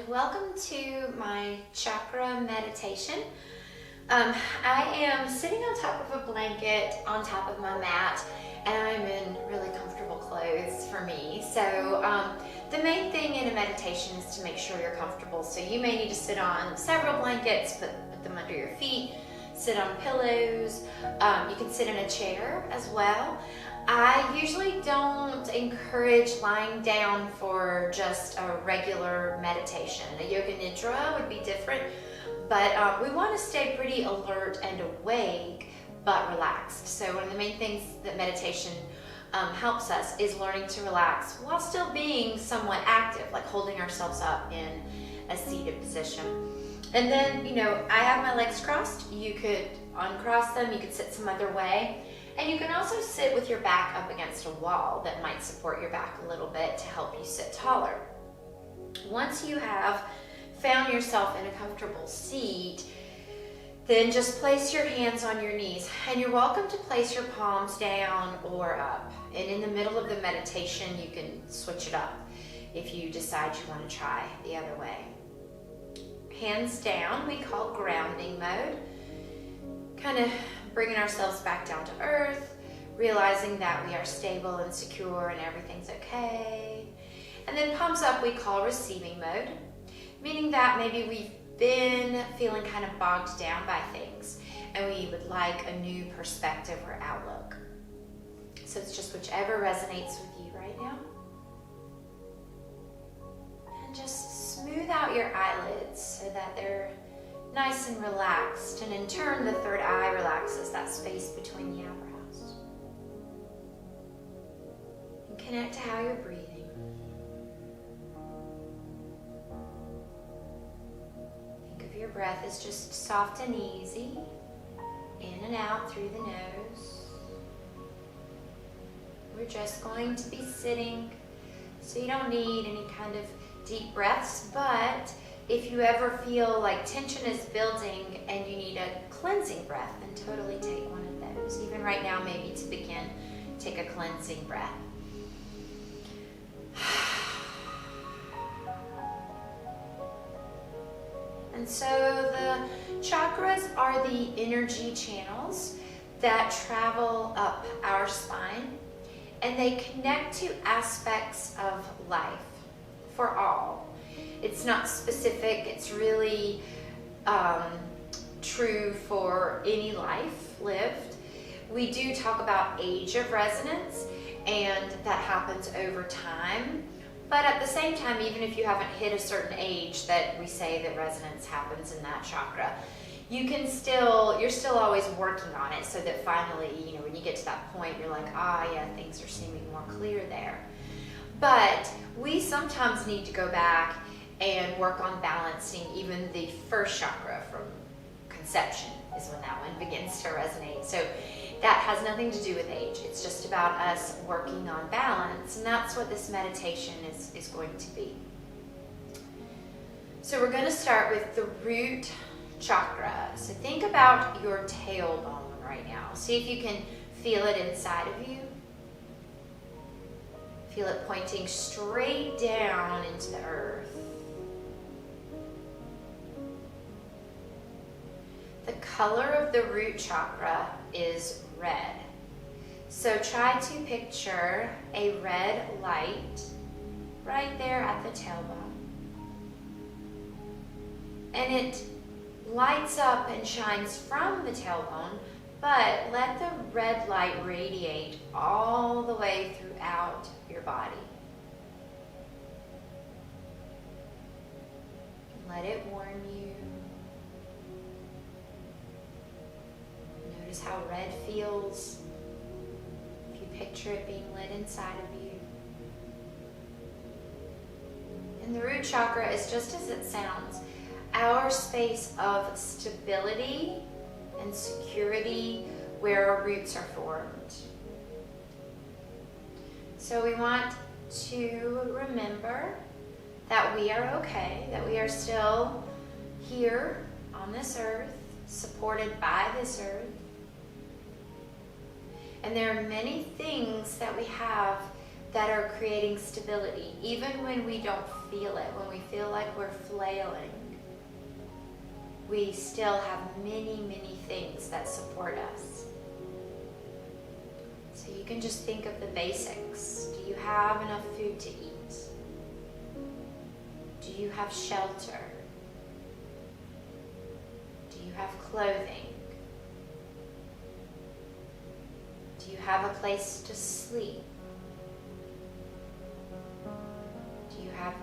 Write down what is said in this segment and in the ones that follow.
welcome to my Chakra Meditation. I am sitting on top of a blanket on top of my mat, and I'm in really comfortable clothes for me. So the main thing in a meditation is to make sure you're comfortable. So you may need to sit on several blankets, put them under your feet, sit on pillows. You can sit in a chair as well. I usually don't encourage lying down for just a regular meditation. A yoga nidra would be different, but we want to stay pretty alert and awake, but relaxed. So one of the main things that meditation helps us is learning to relax while still being somewhat active, like holding ourselves up in a seated position. And then, I have my legs crossed. You could uncross them, you could sit some other way. And you can also sit with your back up against a wall that might support your back a little bit to help you sit taller. Once you have found yourself in a comfortable seat, then just place your hands on your knees. And you're welcome to place your palms down or up. And in the middle of the meditation, you can switch it up if you decide you want to try the other way. Hands down, we call grounding mode. Kind of bringing ourselves back down to earth, realizing that we are stable and secure and everything's okay. And then palms up we call receiving mode, meaning that maybe we've been feeling kind of bogged down by things and we would like a new perspective or outlook. So it's just whichever resonates with you right now. And just smooth out your eyelids so that they're nice and relaxed, and in turn the third eye relaxes, that space between the eyebrows. And connect to how you're breathing. Think of your breath as just soft and easy, in and out through the nose. We're just going to be sitting, so you don't need any kind of deep breaths, but if you ever feel like tension is building and you need a cleansing breath, then totally take one of those. Even right now, maybe to begin, take a cleansing breath. And so the chakras are the energy channels that travel up our spine, and they connect to aspects of life for all. It's not specific, it's really true for any life lived. We do talk about age of resonance, and that happens over time. But at the same time, even if you haven't hit a certain age that we say that resonance happens in that chakra, you're still always working on it, so that finally, when you get to that point, you're like, yeah, things are seeming more clear there. But we sometimes need to go back and work on balancing even the first chakra from conception is when that one begins to resonate. So that has nothing to do with age. It's just about us working on balance, and that's what this meditation is going to be. So we're going to start with the root chakra. So think about your tailbone right now. See if you can feel it inside of you. Feel it pointing straight down into the earth. The color of the root chakra is red. So try to picture a red light right there at the tailbone. And it lights up and shines from the tailbone, but let the red light radiate all the way throughout your body. Let it warm you. Notice how red feels if you picture it being lit inside of you. And the root chakra is just as it sounds, our space of stability and security where our roots are formed. So we want to remember that we are okay, that we are still here on this earth, supported by this earth. And there are many things that we have that are creating stability, even when we don't feel it, when we feel like we're flailing. We still have many, many things that support us. So you can just think of the basics. Do you have enough food to eat? Do you have shelter? Do you have clothing? Do you have a place to sleep? Do you have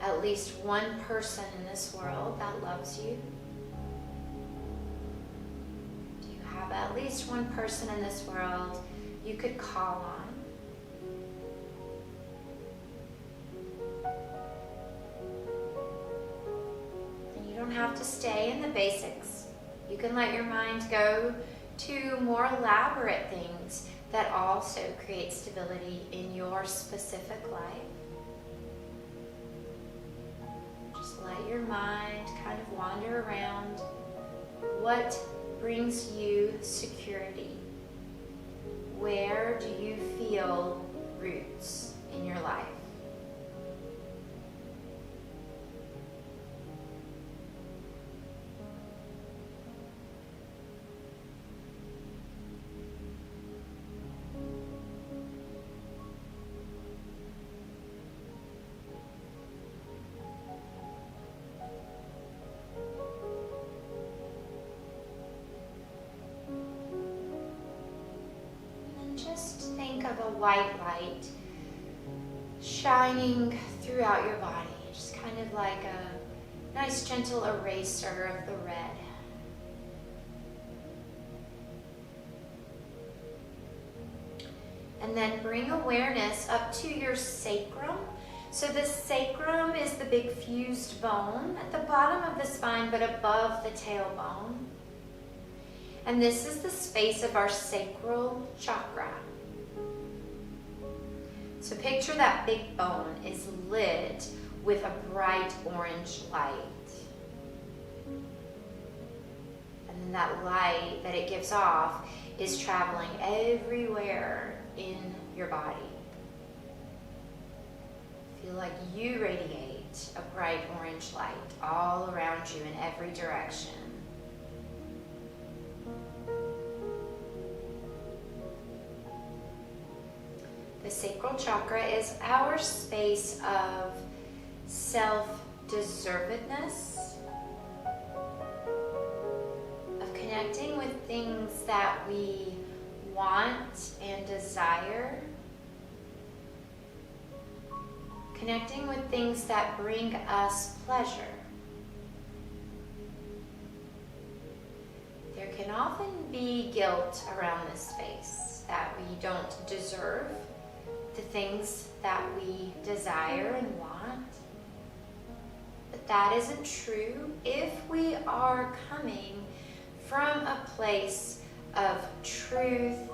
at least one person in this world that loves you? Do you have at least one person in this world you could call on? And you don't have to stay in the basics. You can let your mind go to more elaborate things that also create stability in your specific life. Just let your mind kind of wander around. What brings you security? Where do you feel roots in your life? Just think of a white light shining throughout your body, just kind of like a nice gentle eraser of the red. And then bring awareness up to your sacrum. So the sacrum is the big fused bone at the bottom of the spine, but above the tailbone. And this is the space of our sacral chakra. So picture that big bone is lit with a bright orange light. And then that light that it gives off is traveling everywhere in your body. Feel like you radiate a bright orange light all around you in every direction. The sacral chakra is our space of self-deservedness, of connecting with things that we want and desire, connecting with things that bring us pleasure. There can often be guilt around this space, that we don't deserve the things that we desire and want. But that isn't true if we are coming from a place of truth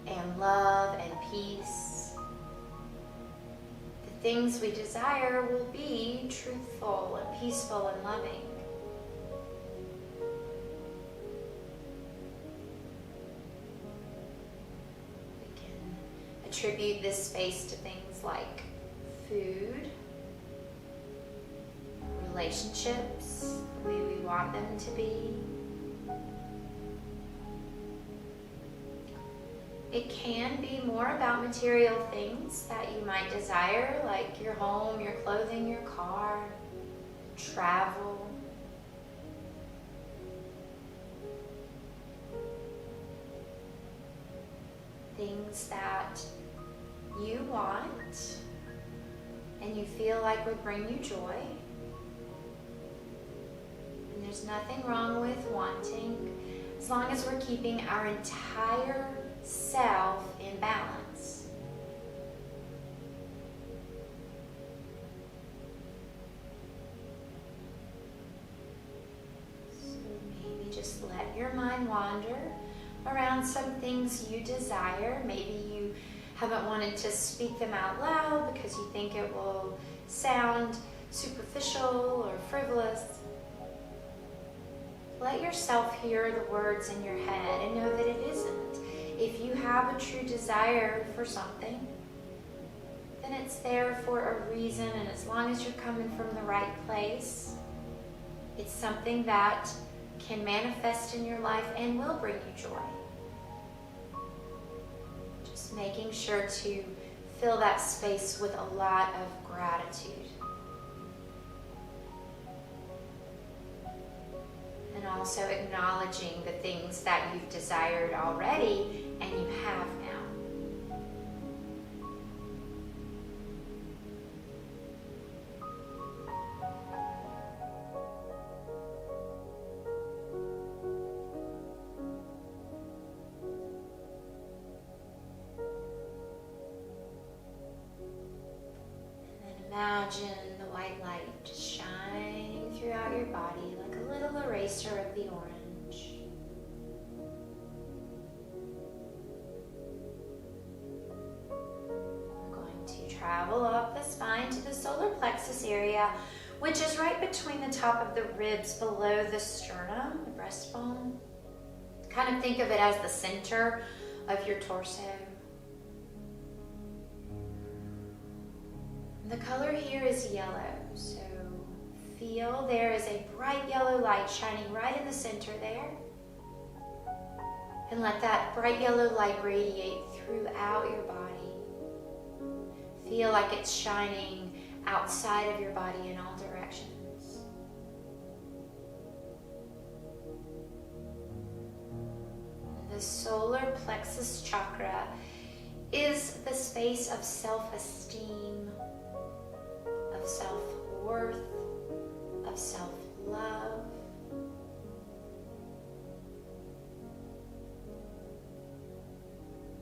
and love and peace. The things we desire will be truthful and peaceful and loving. Attribute this space to things like food, relationships, the way we want them to be. It can be more about material things that you might desire, like your home, your clothing, your car, travel. Things that you want and you feel like would bring you joy. And there's nothing wrong with wanting, as long as we're keeping our entire self in balance. So maybe just let your mind wander around some things you desire. Maybe you haven't wanted to speak them out loud because you think it will sound superficial or frivolous. Let yourself hear the words in your head and know that it isn't. If you have a true desire for something, then then it's there for a reason, and as long as you're coming from the right place, it's something that can manifest in your life and will bring you joy. Just making sure to fill that space with a lot of gratitude. And also acknowledging the things that you've desired already and you have now. And then imagine the white light just shining throughout your body like a little eraser of the orange. We're going to travel up the spine to the solar plexus area, which is right between the top of the ribs below the sternum, the breastbone. Kind of think of it as the center of your torso. The color here is yellow, so feel there is a bright yellow light shining right in the center there. And let that bright yellow light radiate throughout your body. Feel like it's shining outside of your body in all directions. The solar plexus chakra is the space of self-esteem, of self-worth, of self-love.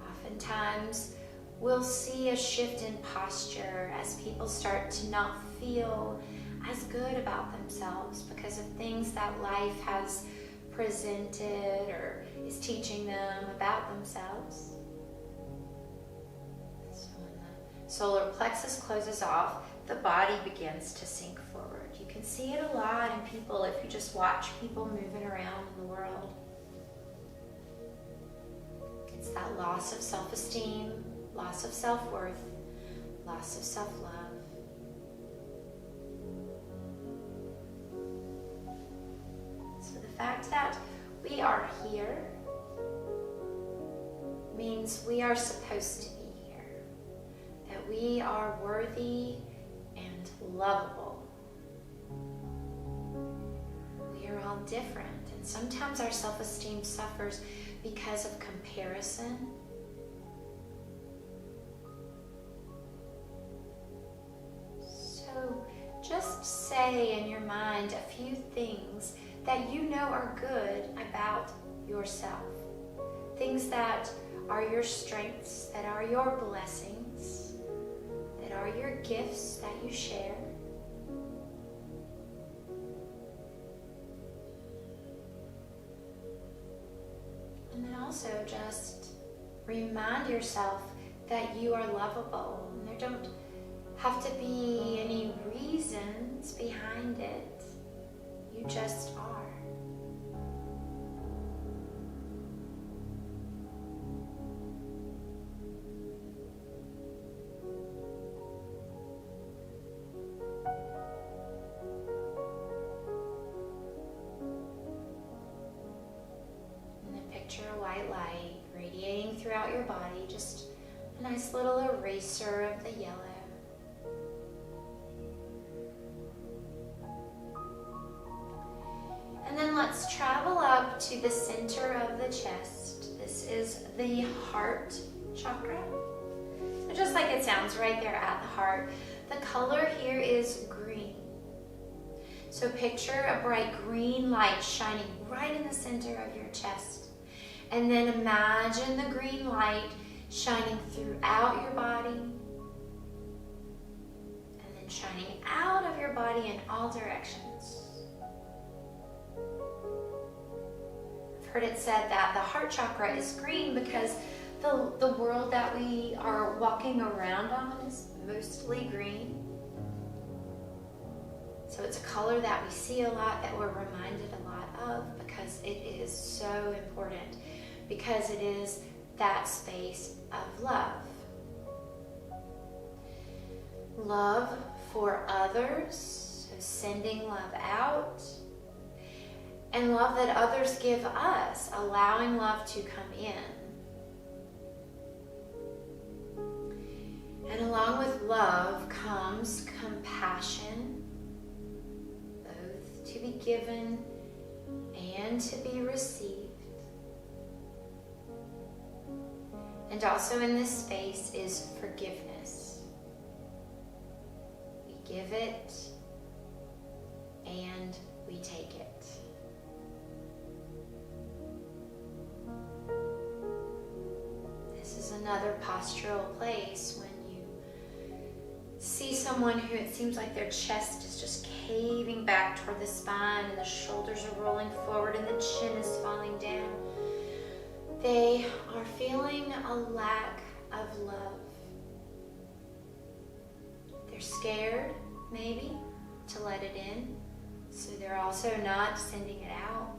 Oftentimes, we'll see a shift in posture as people start to not feel as good about themselves because of things that life has presented or is teaching them about themselves. So when the solar plexus closes off, the body begins to sink forward. You can see it a lot in people if you just watch people moving around in the world. It's that loss of self-esteem, loss of self-worth, loss of self-love. So the fact that we are here means we are supposed to be here, that we are worthy and lovable. We are all different, and sometimes our self-esteem suffers because of comparison. So just say in your mind a few things that you know are good about yourself. Things that are your strengths, that are your blessings, that are your gifts that you share. And then also just remind yourself that you are lovable. And there don't have to be any reasons behind it. You just are. Picture a white light radiating throughout your body, just a nice little eraser of the yellow. And then let's travel up to the center of the chest. This is the heart chakra. So just like it sounds, right there at the heart. The color here is green. So picture a bright green light shining right in the center of your chest. And then imagine the green light shining throughout your body. And then shining out of your body in all directions. I've heard it said that the heart chakra is green because the world that we are walking around on is mostly green. So it's a color that we see a lot, that we're reminded a lot of, because it is so important, because it is that space of love. love for others, so sending love out, and love that others give us, allowing love to come in. And along with love comes compassion, both to be given and to be received. And also in this space is forgiveness. We give it and we take it. This is another postural place when you see someone who it seems like their chest is just caving back toward the spine and the shoulders are rolling forward and the chin is falling down. They are feeling a lack of love. They're scared, maybe, to let it in, so they're also not sending it out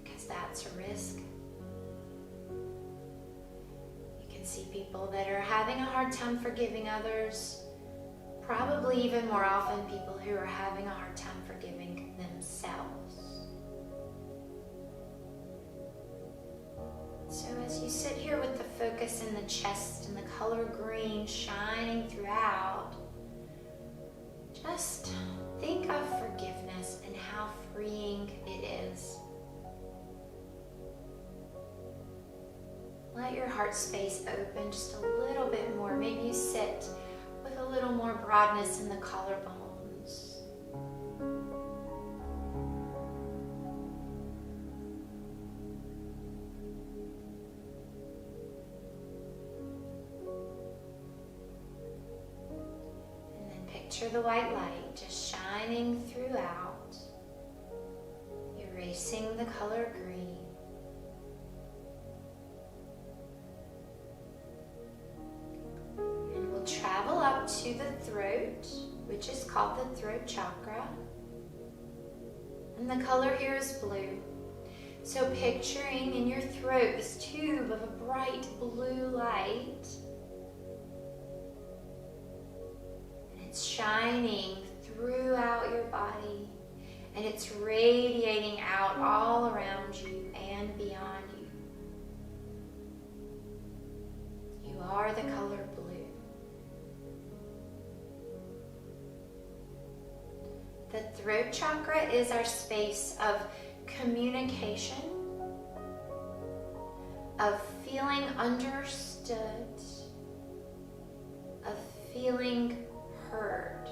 because that's a risk. You can see people that are having a hard time forgiving others, probably even more often people who are having a hard time forgiving themselves. So as you sit here with the focus in the chest and the color green shining throughout, just think of forgiveness and how freeing it is. Let your heart space open just a little bit more. Maybe you sit with a little more broadness in the collarbones. Picture the white light just shining throughout, erasing the color green. And we'll travel up to the throat, which is called the throat chakra. And the color here is blue. So picturing in your throat this tube of a bright blue light. It's shining throughout your body and it's radiating out all around you and beyond you. You are the color blue. The throat chakra is our space of communication, of feeling understood, of feeling heard.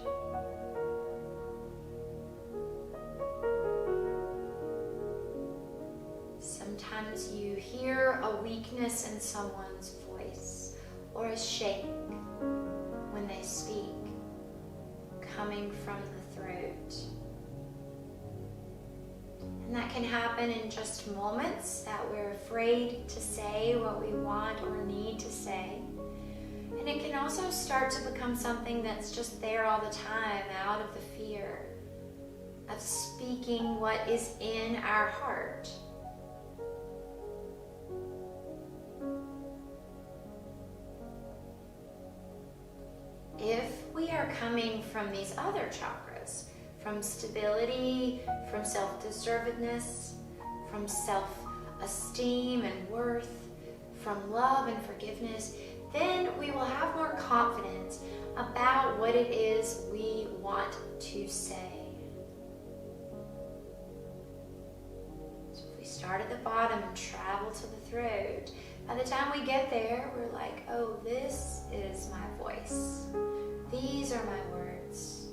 Sometimes you hear a weakness in someone's voice or a shake when they speak, coming from the throat. And that can happen in just moments that we're afraid to say what we want or need to say. And it can also start to become something that's just there all the time, out of the fear of speaking what is in our heart. If we are coming from these other chakras, from stability, from self-deservedness, from self-esteem and worth, from love and forgiveness, then we will have more confidence about what it is we want to say. So if we start at the bottom and travel to the throat, by the time we get there, we're like, oh, this is my voice. These are my words.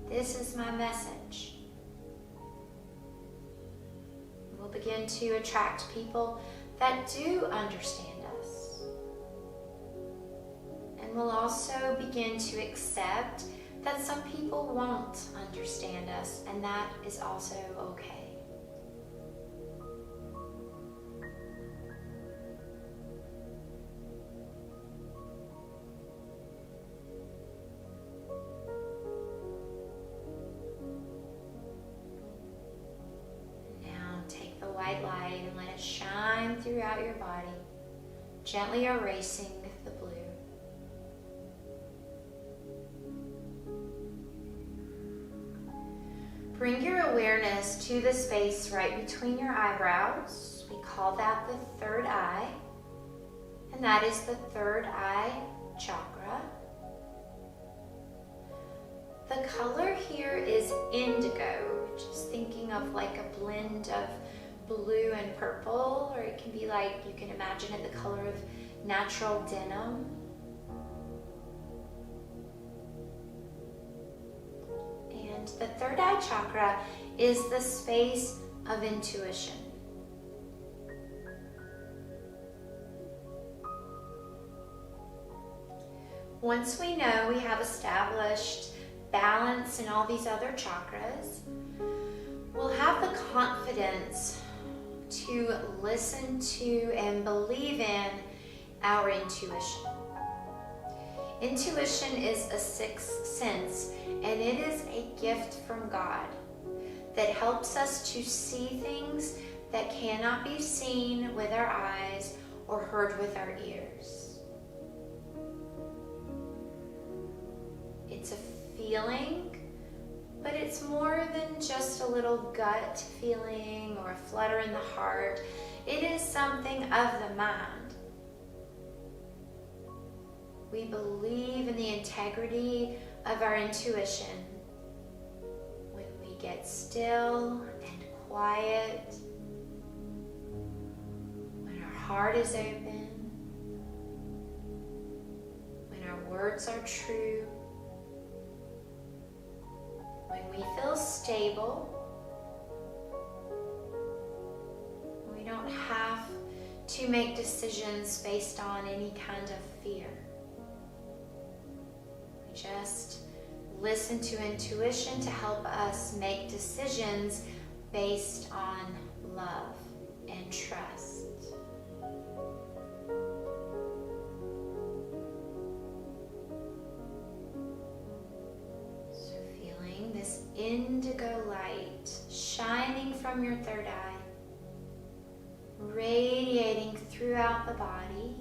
This is my message. We'll begin to attract people that do understand us. And we'll also begin to accept that some people won't understand us, and that is also okay. Light and let it shine throughout your body, gently erasing the blue. bring your awareness to the space right between your eyebrows. We call that the third eye, and that is the third eye chakra. The color here is indigo, which is thinking of like a blend of blue and purple, or it can be like, you can imagine it the color of natural denim. And the third eye chakra is the space of intuition. Once we know we have established balance in all these other chakras, we'll have the confidence to listen to and believe in our intuition. Intuition is a sixth sense, and it is a gift from God that helps us to see things that cannot be seen with our eyes or heard with our ears. It's a feeling, but it's more than just a little gut feeling or a flutter in the heart. It is something of the mind. We believe in the integrity of our intuition when we get still and quiet, when our heart is open, when our words are true, when we feel stable. We don't have to make decisions based on any kind of fear. We just listen to intuition to help us make decisions based on love and trust. Indigo light shining from your third eye, radiating throughout the body,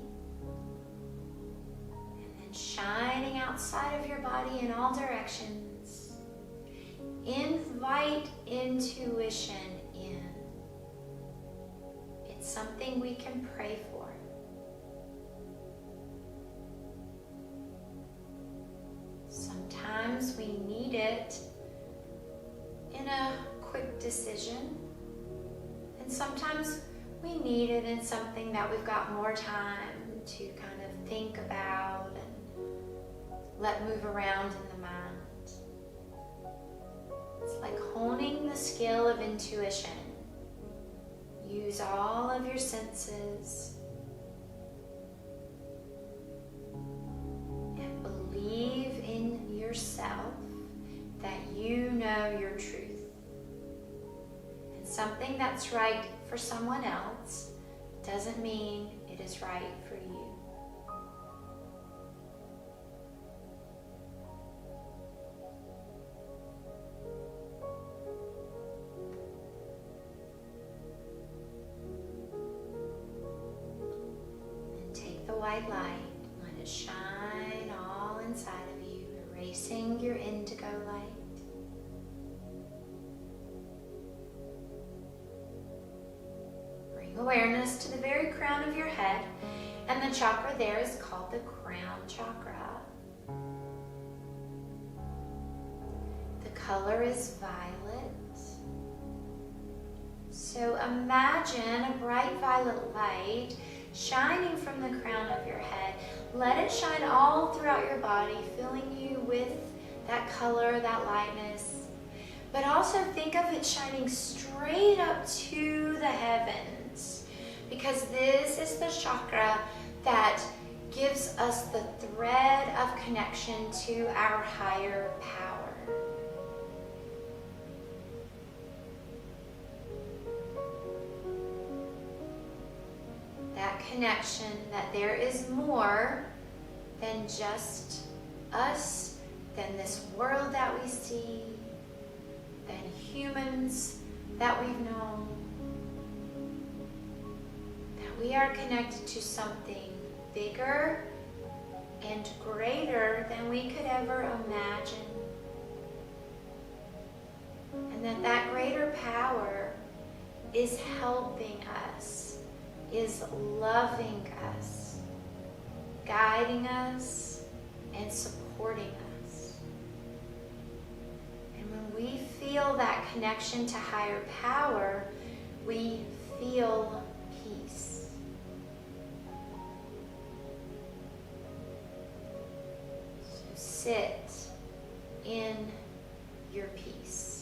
and then shining outside of your body in all directions. Invite intuition in. It's something we can pray for. Sometimes we need it in a quick decision, and sometimes we need it in something that we've got more time to kind of think about and let move around in the mind. It's like honing the skill of intuition. Use all of your senses and believe in yourself that you know your truth. And something that's right for someone else doesn't mean it is right for you. And take the white light, let it shine all inside of you, erasing your indigo light. Awareness to the very crown of your head, and the chakra there is called the crown chakra. The color is violet. So imagine a bright violet light shining from the crown of your head. Let it shine all throughout your body, filling you with that color, that lightness. But also think of it shining straight up to the heavens, because this is the chakra that gives us the thread of connection to our higher power. That connection that there is more than just us, than this world that we see, than humans that we've known. That we are connected to something bigger and greater than we could ever imagine. And And that greater power is helping us, is loving us, guiding us, and supporting us. And when we feel that connection to higher power, we feel peace. So sit in your peace.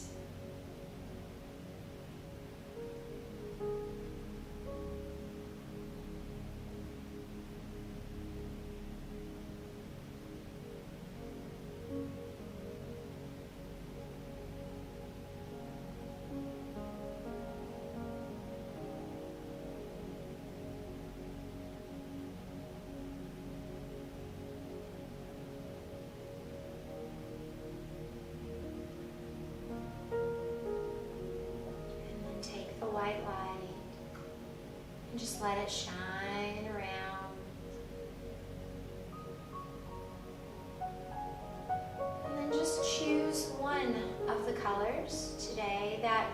White light and just let it shine around. And then just choose one of the colors today that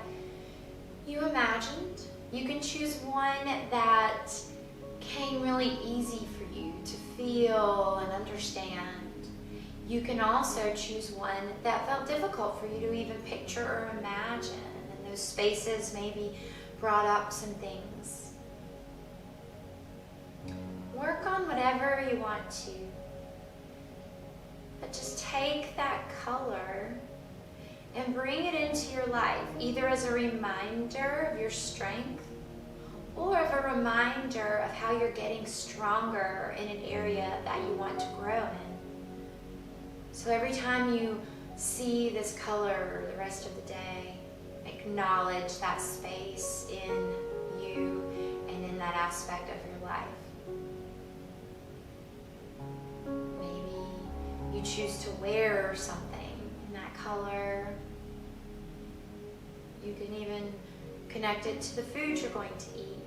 you imagined. You can choose one that came really easy for you to feel and understand. You can also choose one that felt difficult for you to even picture or imagine. Those spaces maybe brought up some things. Work on whatever you want to, but just take that color and bring it into your life, either as a reminder of your strength or of a reminder of how you're getting stronger in an area that you want to grow in. So every time you see this color the rest of the day, acknowledge that space in you and in that aspect of your life. Maybe you choose to wear something in that color. You can even connect it to the food you're going to eat.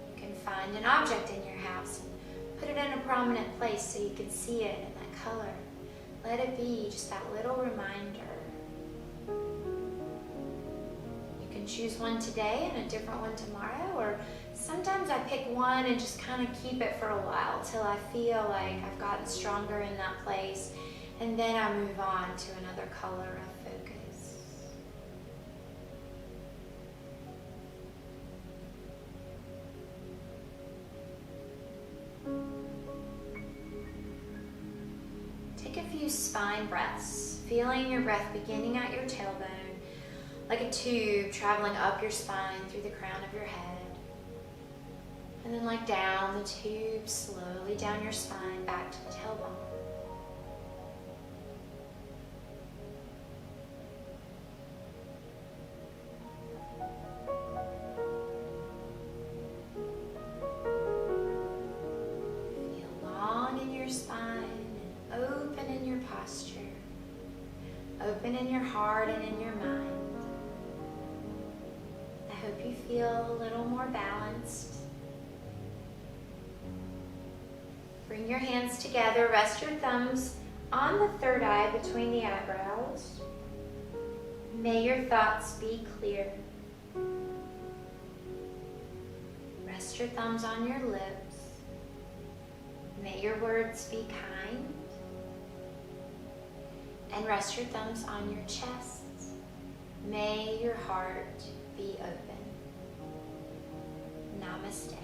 You can find an object in your house and put it in a prominent place so you can see it in that color. Let it be just that little reminder. You can choose one today and a different one tomorrow, or sometimes I pick one and just kind of keep it for a while till I feel like I've gotten stronger in that place, and then I move on to another color of focus. Take a few spine breaths, feeling your breath beginning at your tailbone, like a tube traveling up your spine through the crown of your head. And then like down the tube, slowly down your spine, back to the tailbone. Open in your heart and in your mind. I hope you feel a little more balanced. Bring your hands together, rest your thumbs on the third eye between the eyebrows. May your thoughts be clear. Rest your thumbs on your lips. May your words be kind. And rest your thumbs on your chest. May your heart be open. Namaste.